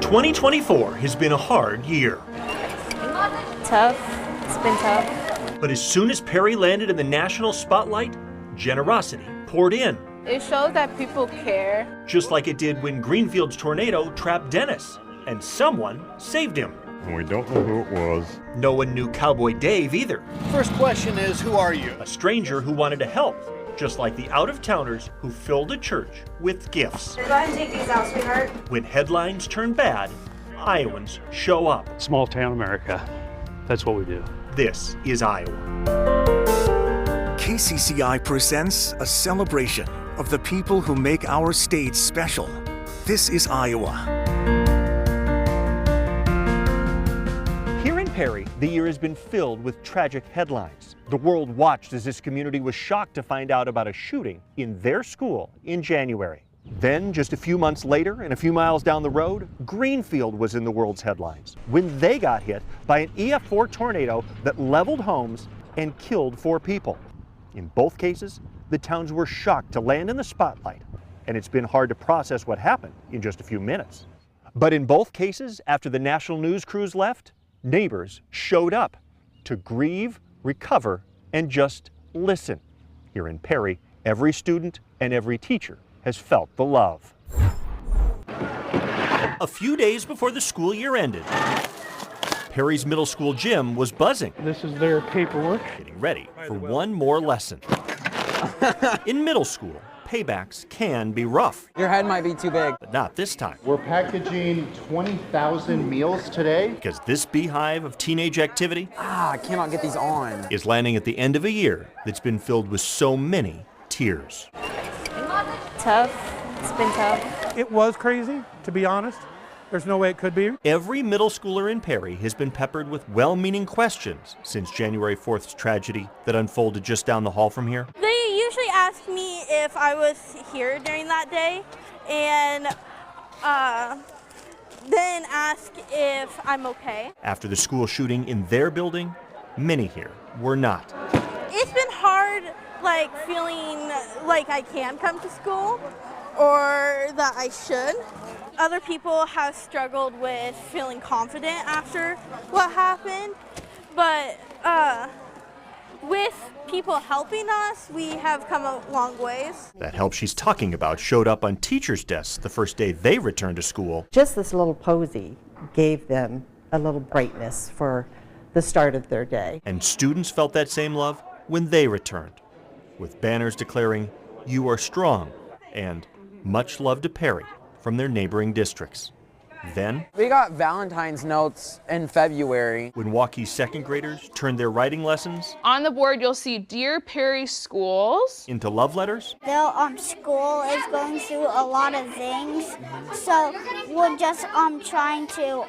2024 has been a hard year. Tough. It's been tough. But as soon as Perry landed in the national spotlight, generosity poured in. It shows that people care. Just like it did when Greenfield's tornado trapped Dennis, and someone saved him. We don't know who it was. No one knew Cowboy Dave either. First question is, who are you? A stranger who wanted to help, just like the out-of-towners who filled a church with gifts. Go ahead and take these out, sweetheart. When headlines turn bad, Iowans show up. Small town America. That's what we do. This is Iowa. KCCI presents a celebration of the people who make our state special. This is Iowa. Here in Perry, the year has been filled with tragic headlines. The world watched as this community was shocked to find out about a shooting in their school in January. Then, just a few months later, and a few miles down the road, Greenfield was in the world's headlines when they got hit by an EF4 tornado that leveled homes and killed 4 people. In both cases, the towns were shocked to land in the spotlight, and it's been hard to process what happened in just a few minutes. But in both cases, after the national news crews left, neighbors showed up to grieve, recover, and just listen. Here in Perry, every student and every teacher has felt the love. A few days before the school year ended, Perry's middle school gym was buzzing. This is their paperwork. Getting ready for one more lesson. In middle school, paybacks can be rough. Your head might be too big. But not this time. We're packaging 20,000 meals today. Because this beehive of teenage activity I cannot get these on. is landing at the end of a year that's been filled with so many tears. Tough. It's been tough. It was crazy, to be honest. There's no way it could be. Every middle schooler in Perry has been peppered with well-meaning questions since January 4th's tragedy that unfolded just down the hall from here. They usually ask me if I was here during that day, and then ask if I'm okay. After the school shooting in their building, many here were not. It's been hard, like, feeling like I can come to school or that I should. Other people have struggled with feeling confident after what happened, but with people helping us, we have come a long ways. That help she's talking about showed up on teachers' desks the first day they returned to school. Just this little posy gave them a little brightness for the start of their day. And students felt that same love when they returned, with banners declaring, "You are strong," and "Much love to Perry" from their neighboring districts. Then, We got Valentine's notes in February. when Waukees second graders turned their writing lessons On the board, you'll see Dear Perry Schools. into love letters, Their school is going through a lot of things, so we're just trying to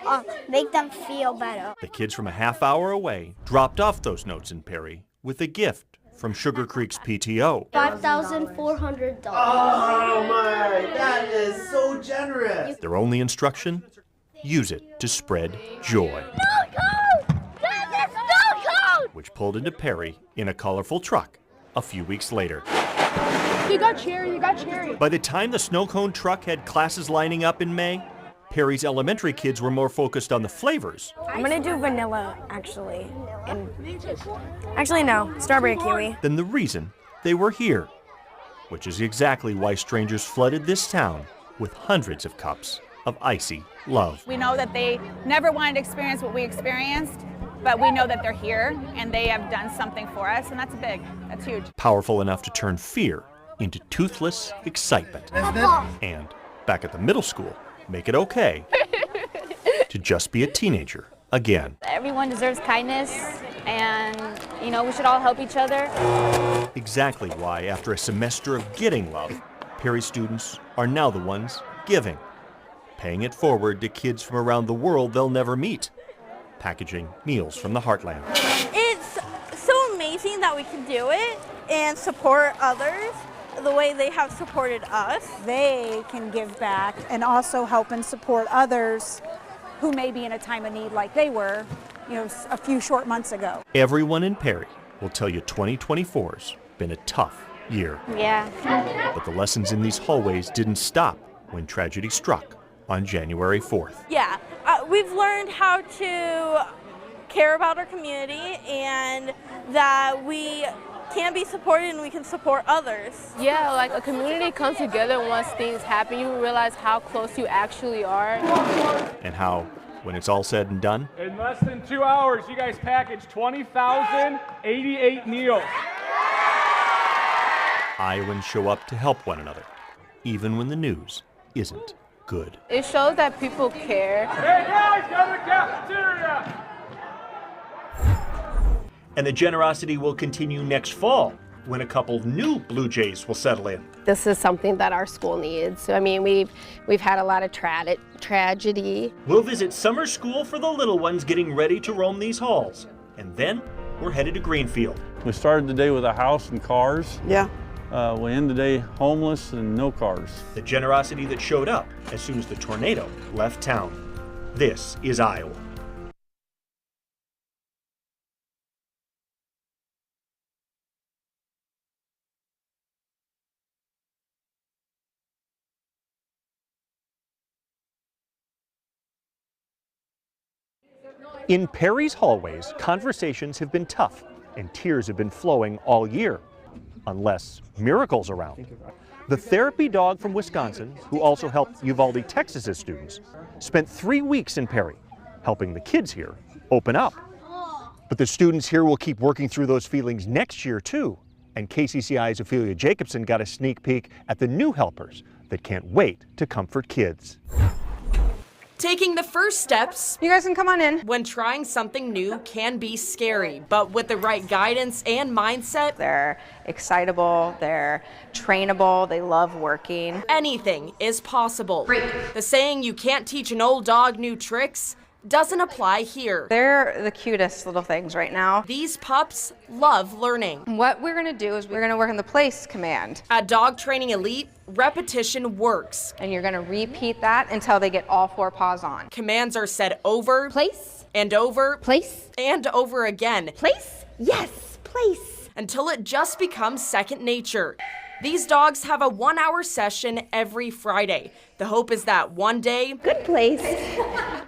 make them feel better. the kids from a half hour away dropped off those notes in Perry with a gift from Sugar Creek's PTO. $5,400. Oh my, that is so generous. Their only instruction? Use it to spread joy. Which pulled into Perry in a colorful truck a few weeks later. You got cherry. By the time the snow cone truck had classes lining up in May, Perry's elementary kids were more focused on the flavors I'm gonna do vanilla, actually. Actually, no, strawberry kiwi. than the reason they were here, which is exactly why strangers flooded this town with hundreds of cups of icy love. We know that they never wanted to experience what we experienced, but we know that they're here and they have done something for us, and that's huge. Powerful enough to turn fear into toothless excitement. And back at the middle school, make it okay to just be a teenager again. Everyone deserves kindness, and, we should all help each other. Exactly why, after a semester of getting love, Perry students are now the ones giving, paying it forward to kids from around the world they'll never meet, packaging meals from the heartland. It's so amazing that we can do it and support others the way they have supported us. They can give back and also help and support others who may be in a time of need like they were, a few short months ago. Everyone in Perry will tell you 2024's been a tough year. Yeah. But the lessons in these hallways didn't stop when tragedy struck on January 4th. Yeah, we've learned how to care about our community and that we can be supported and we can support others. Yeah, like a community comes together once things happen. You realize how close you actually are. And how, when it's all said and done, In less than 2 hours, you guys packaged 20,088 meals. Iowans show up to help one another, even when the news isn't good. It shows that people care. Hey guys, go to the cafeteria! And the generosity will continue next fall, when a couple new Blue Jays will settle in. This is something that our school needs. I mean, we've had a lot of tragedy. We'll visit summer school for the little ones getting ready to roam these halls. And then we're headed to Greenfield. We started the day with a house and cars. Yeah. We end the day homeless and no cars. The generosity that showed up as soon as the tornado left town. This is Iowa. In Perry's hallways, conversations have been tough and tears have been flowing all year, unless Miracle's around. The therapy dog from Wisconsin, who also helped Uvalde, Texas's students, spent 3 weeks in Perry, helping the kids here open up. But the students here will keep working through those feelings next year too. And KCCI's Ophelia Jacobson got a sneak peek at the new helpers that can't wait to comfort kids. Taking the first steps, you guys can come on in. When trying something new can be scary, but with the right guidance and mindset, They're excitable, they're trainable, they love working. Anything is possible. The saying you can't teach an old dog new tricks doesn't apply here. They're the cutest little things right now. These pups love learning. What we're gonna do is we're gonna work on the place command. At Dog Training Elite, repetition works. And you're gonna repeat that until they get all 4 paws on. Commands are said over, Place, and over, place, and over again, place, yes, place. until it just becomes second nature. These dogs have a 1-hour session every Friday. The hope is that one day, Good place.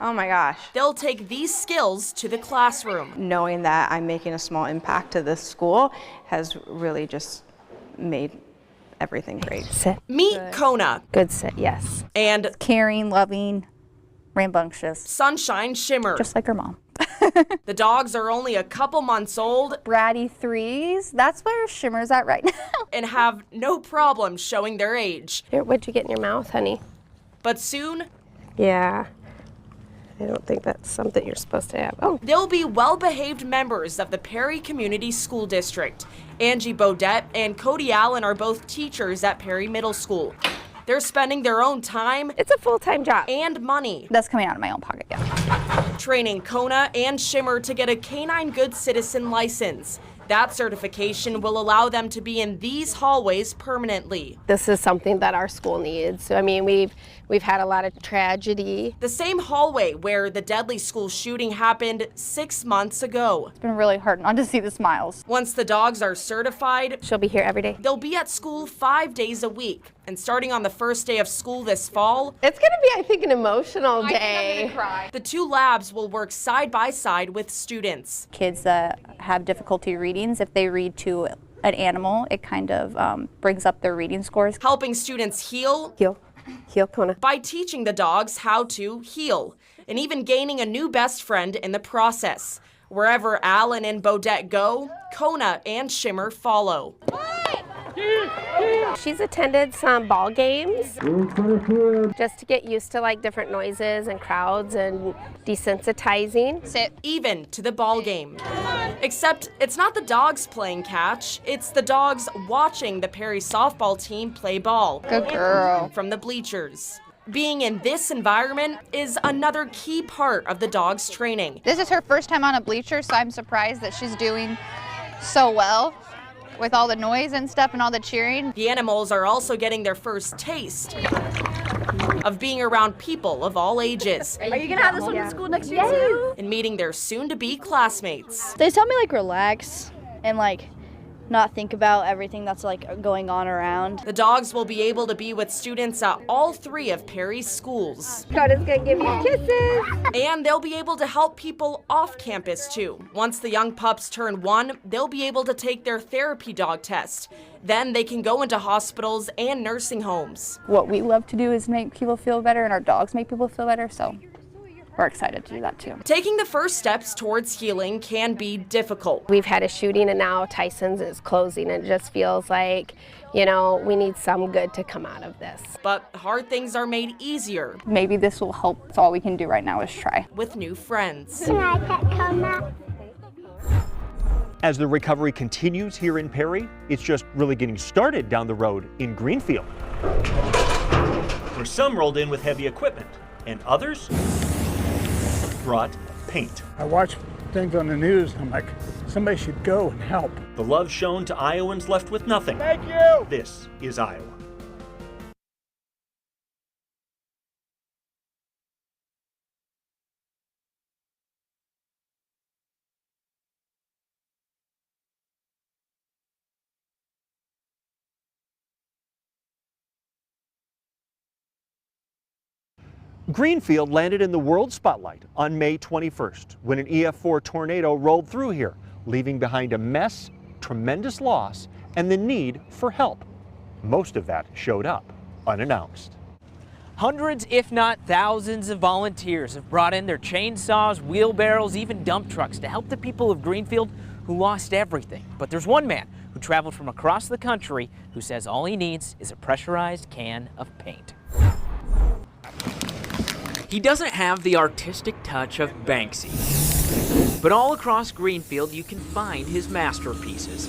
Oh my gosh. they'll take these skills to the classroom. Knowing that I'm making a small impact to this school has really just made everything great. Sit. Meet Kona Good sit, yes. and Caring, loving, rambunctious, Sunshine Shimmer. just like her mom. The dogs are only a couple months old Bratty 3s, that's where Shimmer's at right now. and have no problem showing their age. Here, what'd you get in your mouth, honey? But soon, Yeah. I don't think that's something you're supposed to have. Oh, they'll be well-behaved members of the Perry Community School District. Angie Bodette and Cody Allen are both teachers at Perry Middle School. They're spending their own time it's a full-time job. and money That's coming out of my own pocket, yeah. training Kona and Shimmer to get a Canine Good Citizen license. That certification will allow them to be in these hallways permanently. This is something that our school needs. I mean, we've had a lot of tragedy. The same hallway where the deadly school shooting happened 6 months ago. It's been really hard not to see the smiles. Once the dogs are certified, She'll be here every day. they'll be at school 5 days a week. And starting on the first day of school this fall, It's gonna be, I think, an emotional day. I think I'm gonna cry. the two labs will work side by side with students. Kids that have difficulty readings, if they read to an animal, it kind of brings up their reading scores. Helping students heal Heel, Kona. by teaching the dogs how to heal, and even gaining a new best friend in the process. Wherever Allen and Bodette go, Kona and Shimmer follow. She's attended some ball games just to get used to like different noises and crowds and desensitizing. Sit. Even to the ball game. Except it's not the dogs playing catch, it's the dogs watching the Perry softball team play ball. Good girl. From the bleachers. Being in this environment is another key part of the dog's training. This is her first time on a bleacher, so I'm surprised that she's doing so well with all the noise and stuff and all the cheering. The animals are also getting their first taste of being around people of all ages Are you gonna have this one in school next year too? and meeting their soon-to-be classmates. They tell me like relax and like not think about everything that's like going on around. The dogs will be able to be with students at all 3 of Perry's schools. Coda's gonna give you kisses. And they'll be able to help people off campus too. Once the young pups turn 1, they'll be able to take their therapy dog test. Then they can go into hospitals and nursing homes. What we love to do is make people feel better, and our dogs make people feel better, so we're excited to do that too. Taking the first steps towards healing can be difficult. We've had a shooting and now Tyson's is closing. It just feels like, you know, we need some good to come out of this. But hard things are made easier. Maybe this will help. That's all we can do right now is try. With new friends. As the recovery continues here in Perry, it's just really getting started down the road in Greenfield, where some rolled in with heavy equipment and others brought paint. I watch things on the news and I'm like, somebody should go and help. The love shown to Iowans left with nothing. Thank you. This is Iowa. Greenfield landed in the world spotlight on May 21st when an EF4 tornado rolled through here, leaving behind a mess, tremendous loss, and the need for help. Most of that showed up unannounced. Hundreds, if not thousands, of volunteers have brought in their chainsaws, wheelbarrows, even dump trucks to help the people of Greenfield who lost everything. But there's one man who traveled from across the country who says all he needs is a pressurized can of paint. He doesn't have the artistic touch of Banksy, but all across Greenfield you can find his masterpieces.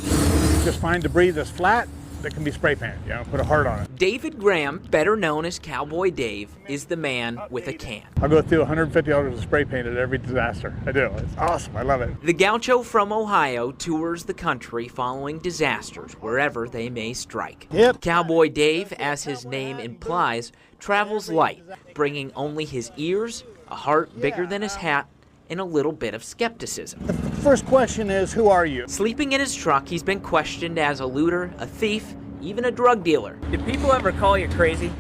Just find debris that's flat that can be spray painted, you know, put a heart on it. David Graham, better known as Cowboy Dave, is the man with a can. I'll go through $150 of spray paint at every disaster. I do. It's awesome. I love it. The Gaucho from Ohio tours the country following disasters wherever they may strike. Yep. Cowboy Dave, as his name implies, travels light, bringing only his ears, a heart bigger than his hat, and a little bit of skepticism. The first question is, who are you? Sleeping in his truck, he's been questioned as a looter, a thief, even a drug dealer. Did people ever call you crazy?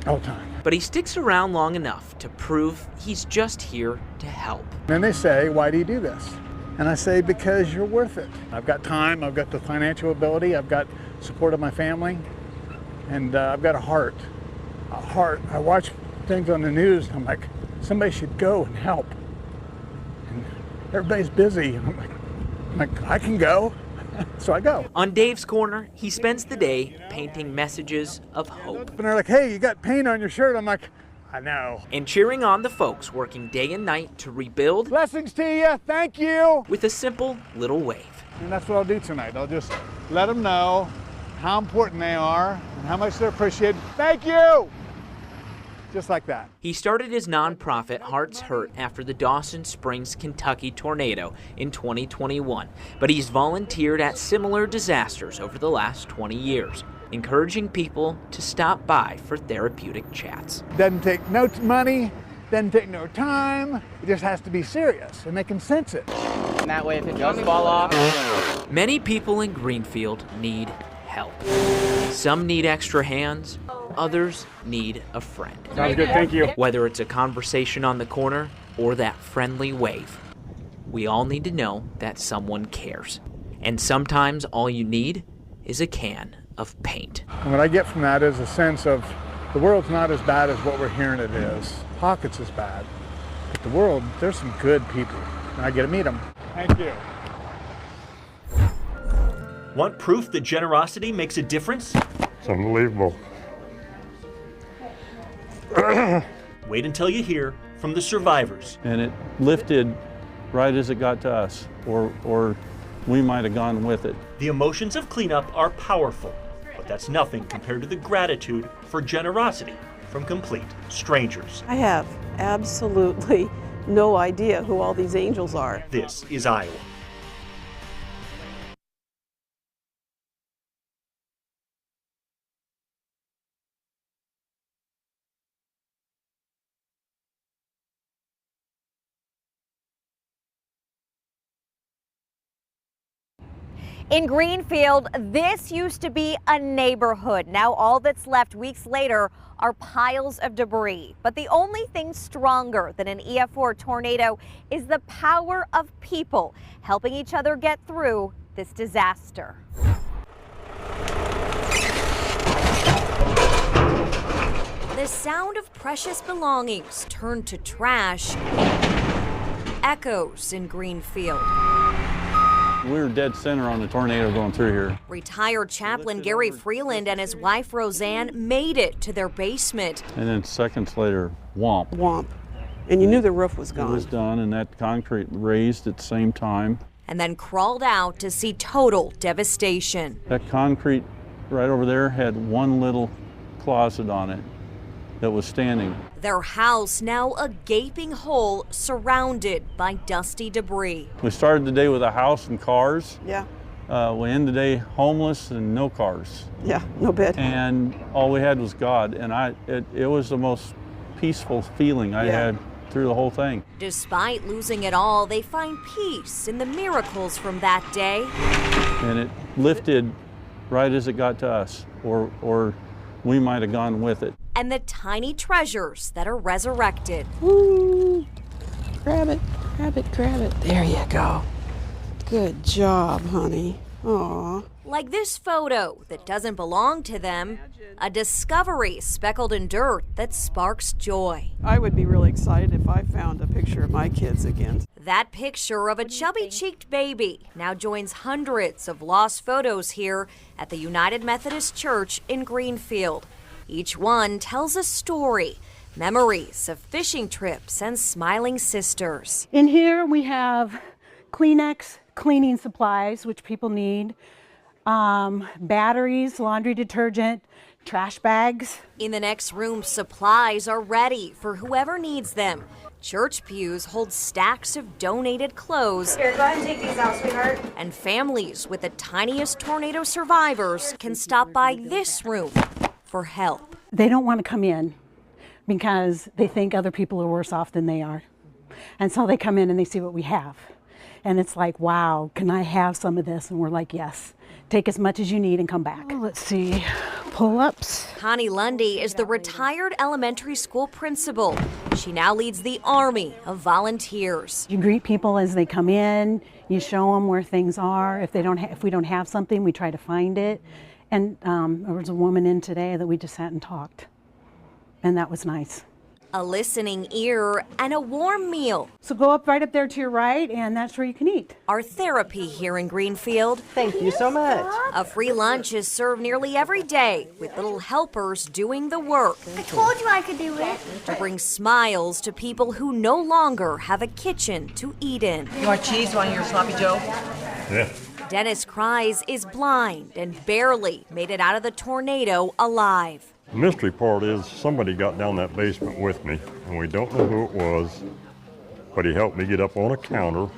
All the time. But he sticks around long enough to prove he's just here to help. Then they say, why do you do this? And I say, because you're worth it. I've got time, I've got the financial ability, I've got support of my family, and I've got a heart. A heart. I watch things on the news and I'm like, somebody should go and help. And everybody's busy. I'm like, I can go. So I go. On Dave's Corner, he spends the day painting messages of hope. And they're like, hey, you got paint on your shirt. I'm like, I know. And cheering on the folks working day and night to rebuild. Blessings to you. Thank you. With a simple little wave. And that's what I'll do tonight. I'll just let them know how important they are and how much they're appreciated. Thank you. Just like that. He started his nonprofit Hearts Hurt after the Dawson Springs, Kentucky tornado in 2021, but he's volunteered at similar disasters over the last 20 years, encouraging people to stop by for therapeutic chats. Doesn't take no money, doesn't take no time, it just has to be serious, and they can sense it. And that way if it does fall off. Many people in Greenfield need help. Some need extra hands, others need a friend. Sounds good, thank you. Whether it's a conversation on the corner or that friendly wave, we all need to know that someone cares. And sometimes all you need is a can of paint. And what I get from that is a sense of the world's not as bad as what we're hearing it is. Pockets is bad. But the world, there's some good people, and I get to meet them. Thank you. Want proof that generosity makes a difference? It's unbelievable. Wait until you hear from the survivors. And it lifted right as it got to us, or we might have gone with it. The emotions of cleanup are powerful, but that's nothing compared to the gratitude for generosity from complete strangers. I have absolutely no idea who all these angels are. This is Iowa. In Greenfield, this used to be a neighborhood. Now all that's left weeks later are piles of debris. But the only thing stronger than an EF4 tornado is the power of people helping each other get through this disaster. The sound of precious belongings turned to trash echoes in Greenfield. We were dead center on the tornado going through here. Retired chaplain Gary Freeland and his wife Roseanne made it to their basement. And then seconds later, whomp. Whomp. And you knew the roof was gone. It was done, and that concrete raised at the same time. And then crawled out to see total devastation. That concrete right over there had one little closet on it that was standing. Their house now a gaping hole surrounded by dusty debris. We started the day with a house and cars. Yeah. We ended the day homeless and no cars. Yeah, no bed. And all we had was God. And it was the most peaceful feeling I had through the whole thing. Despite losing it all, they find peace in the miracles from that day. And it lifted right as it got to us, or we might have gone with it. And the tiny treasures that are resurrected. Woo! Grab it, grab it, grab it. There you go. Good job, honey. Aw. Like this photo that doesn't belong to them, a discovery speckled in dirt that sparks joy. I would be really excited if I found a picture of my kids again. That picture of a chubby-cheeked baby now joins hundreds of lost photos here at the United Methodist Church in Greenfield. Each one tells a story, memories of fishing trips and smiling sisters. In here we have Kleenex, cleaning supplies, which people need, batteries, laundry detergent, trash bags. In the next room, supplies are ready for whoever needs them. Church pews hold stacks of donated clothes. Here, go ahead and take these out, sweetheart. And families with the tiniest tornado survivors can stop by this room for help. They don't want to come in because they think other people are worse off than they are. And so they come in and they see what we have. And it's like, wow, can I have some of this? And we're like, yes. Take as much as you need and come back. Oh, let's see, pull-ups. Connie Lundy is the retired elementary school principal. She now leads the army of volunteers. You greet people as they come in. You show them where things are. If we don't have something, we try to find it. And there was a woman in today that we just sat and talked, and that was nice. A listening ear and a warm meal. So go up right up there to your right, and that's where you can eat. Our therapy here in Greenfield. Thank you so much. A free lunch is served nearly every day with little helpers doing the work. I told you I could do it. To bring smiles to people who no longer have a kitchen to eat in. You want cheese? You want your sloppy Joe? Yeah. Dennis Cries is blind and barely made it out of the tornado alive. The mystery part is somebody got down that basement with me, and we don't know who it was, but he helped me get up on a counter,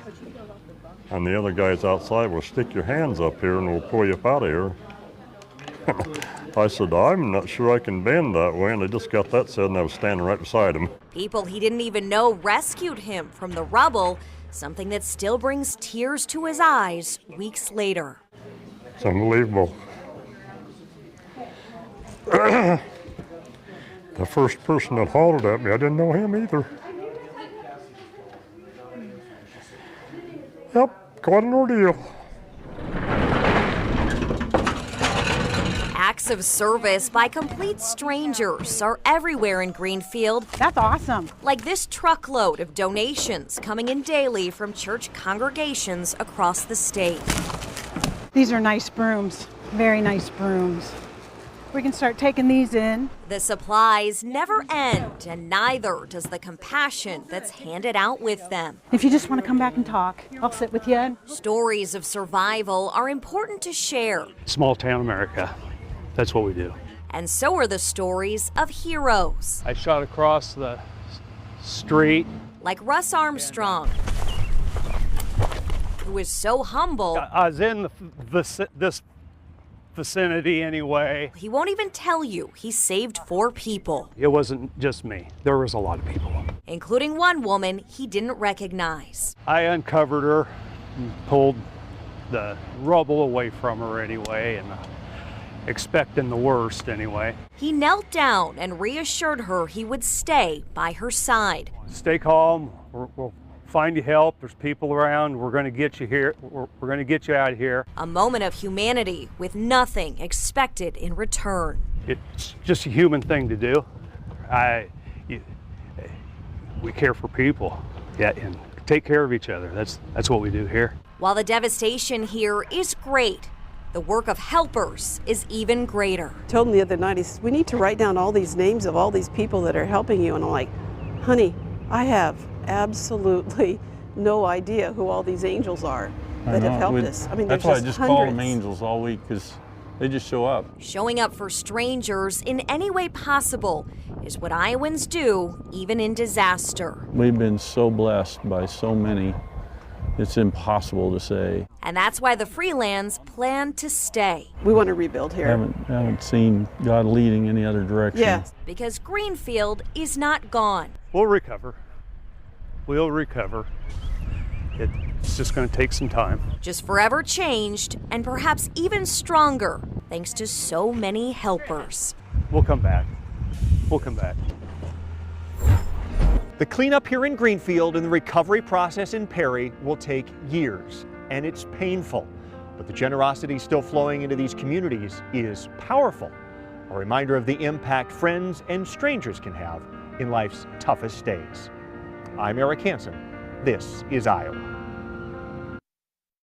and the other guys outside will stick your hands up here and we'll pull you up out of here. I said, I'm not sure I can bend that way, and I just got that said, and I was standing right beside him. People he didn't even know rescued him from the rubble, something that still brings tears to his eyes weeks later. It's unbelievable. The first person that hollered at me, I didn't know him either. Yep, quite an ordeal. Acts of service by complete strangers are everywhere in Greenfield. That's awesome. Like this truckload of donations coming in daily from church congregations across the state. These are nice brooms, very nice brooms. We can start taking these in. The supplies never end, and neither does the compassion that's handed out with them. If you just want to come back and talk, I'll sit with you. Stories of survival are important to share. Small town America, that's what we do. And so are the stories of heroes. I shot across the street. Like Russ Armstrong, who is so humble. I was in this vicinity anyway. He won't even tell you he saved 4 people. It wasn't just me. There was a lot of people. Including one woman he didn't recognize. I uncovered her and pulled the rubble away from her anyway, and expecting the worst anyway. He knelt down and reassured her he would stay by her side. Stay calm. We'll find you help. There's people around. We're going to get you here. We're going to get you out of here. A moment of humanity with nothing expected in return. It's just a human thing to do. We care for people, yeah, and take care of each other. That's what we do here. While the devastation here is great, the work of helpers is even greater. I told him the other night, he said, we need to write down all these names of all these people that are helping you. And I'm like, honey, I have absolutely no idea who all these angels are that have helped us. I mean, that's why I just call them hundreds. angels all week, because they just show up. Showing up for strangers in any way possible is what Iowans do, even in disaster. We've been so blessed by so many, it's impossible to say. And that's why the Freelands plan to stay. We want to rebuild here. I haven't seen God leading any other direction. Yeah. Because Greenfield is not gone. We'll recover. We'll recover. It's just going to take some time. Just forever changed and perhaps even stronger thanks to so many helpers. We'll come back. We'll come back. The cleanup here in Greenfield and the recovery process in Perry will take years, and it's painful. But the generosity still flowing into these communities is powerful. A reminder of the impact friends and strangers can have in life's toughest days. I'm Eric Hansen. This is Iowa.